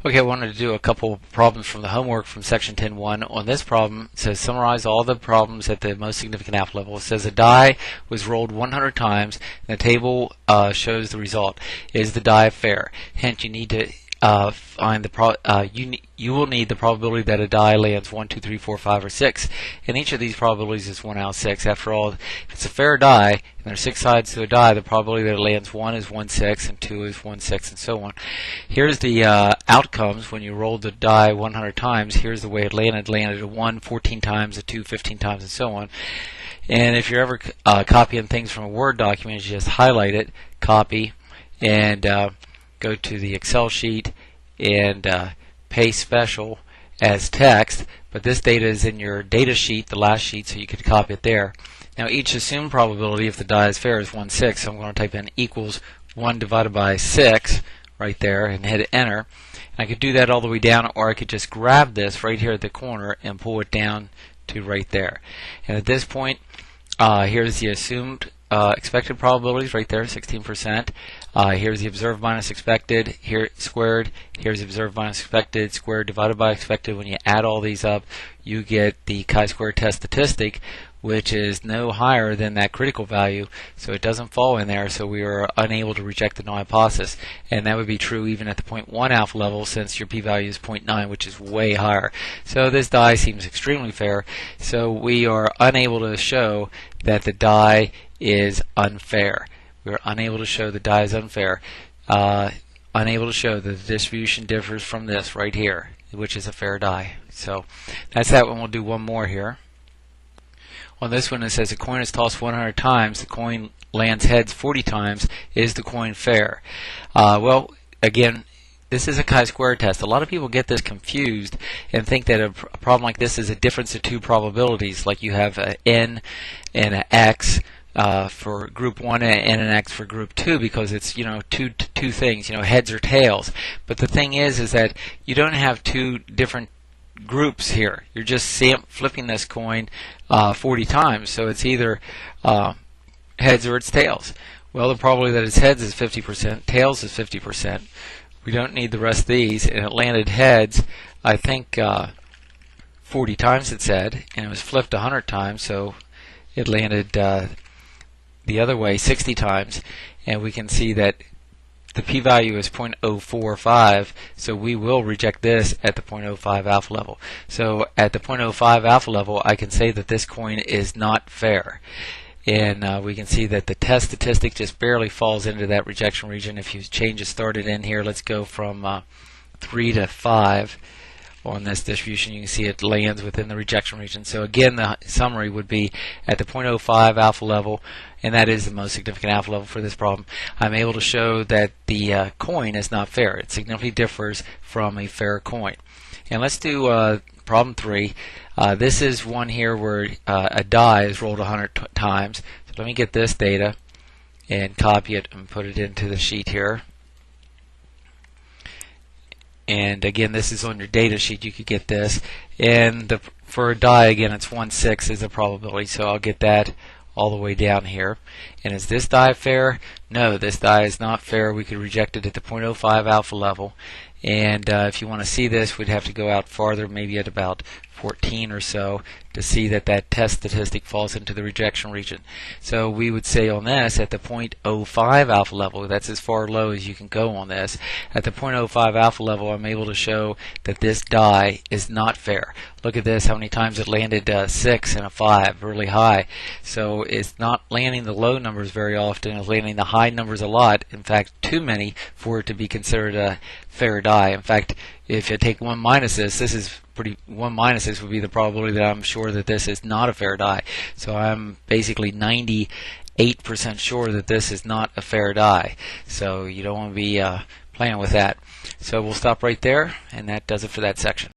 Okay, I wanted to do a couple problems from the homework from section 10.1. On this problem, it says summarize all the problems at the most significant alpha level. It says a die was rolled 100 times, and the table shows the result. Is the die fair? Hence, you need to find the you will need the probability that a die lands 1, 2, 3, 4, 5, or 6. And each of these probabilities is 1 out of 6. After all, if it's a fair die, and there's 6 sides to a die, the probability that it lands 1 is 1, 6, and 2 is 1, 6, and so on. Here's the outcomes when you rolled the die 100 times. Here's the way it landed. Landed a 1 14 times, a 2 15 times, and so on. And if you're ever copying things from a Word document, you just highlight it, copy, and go to the Excel sheet and paste special as text, but this data is in your data sheet, the last sheet, so you could copy it there. Now each assumed probability if the die is fair is 1, 6, so I'm going to type in equals 1 divided by 6 right there and hit enter. And I could do that all the way down, or I could just grab this right here at the corner and pull it down to right there. And at this point, here's the assumed expected probabilities right there, 16%. Here's the observed minus expected, here squared. Here's the observed minus expected squared divided by expected. When you add all these up, you get the chi-square test statistic, which is no higher than that critical value, so it doesn't fall in there, so we are unable to reject the null hypothesis. And that would be true even at the 0.1 alpha level, since your p-value is 0.9, which is way higher. So this die seems extremely fair, so we are unable to show that the die is unfair. We are unable to show the die is unfair. Unable to show that the distribution differs from this right here, which is a fair die. So that's that one. We'll do one more here. On this one, it says a coin is tossed 100 times, the coin lands heads 40 times. Is the coin fair? Well, again, this is a chi-square test. A lot of people get this confused and think that a problem like this is a difference of two probabilities, like you have an n and an x for group 1 and an x for group 2, because it's two things, heads or tails. But the thing is that you don't have two different groups here. You're just flipping this coin 40 times, so it's either heads or it's tails. Well, the probability that it's heads is 50%, tails is 50%. We don't need the rest of these, and it landed heads, I think 40 times it said, and it was flipped 100 times, so it landed the other way 60 times, and we can see that the p-value is 0.045, so we will reject this at the 0.05 alpha level. So at the 0.05 alpha level, I can say that this coin is not fair. And we can see that the test statistic just barely falls into that rejection region. If you change the started in here, let's go from 3 to 5 on this distribution. You can see it lands within the rejection region. So again, the summary would be at the 0.05 alpha level, and that is the most significant alpha level for this problem. I'm able to show that the coin is not fair. It significantly differs from a fair coin. And let's do problem 3. This is one here where a die is rolled 100 times. So let me get this data and copy it and put it into the sheet here. And again, this is on your data sheet. You could get this. And for a die, again, it's 1, 6 is the probability. So I'll get that all the way down here. And is this die fair? No, this die is not fair. We could reject it at the 0.05 alpha level. And if you want to see this, we'd have to go out farther, maybe at about 14 or so, to see that that test statistic falls into the rejection region. So we would say on this, at the 0.05 alpha level, that's as far low as you can go on this. At the 0.05 alpha level, I'm able to show that this die is not fair. Look at this, how many times it landed 6 and a 5, really high. So it's not landing the low numbers very often, it's landing the high numbers a lot. In fact, too many for it to be considered a fair die. In fact, if you take 1 minus this is 1 minus this would be the probability that I'm sure that this is not a fair die. So I'm basically 98% sure that this is not a fair die. So you don't want to be playing with that. So we'll stop right there, and that does it for that section.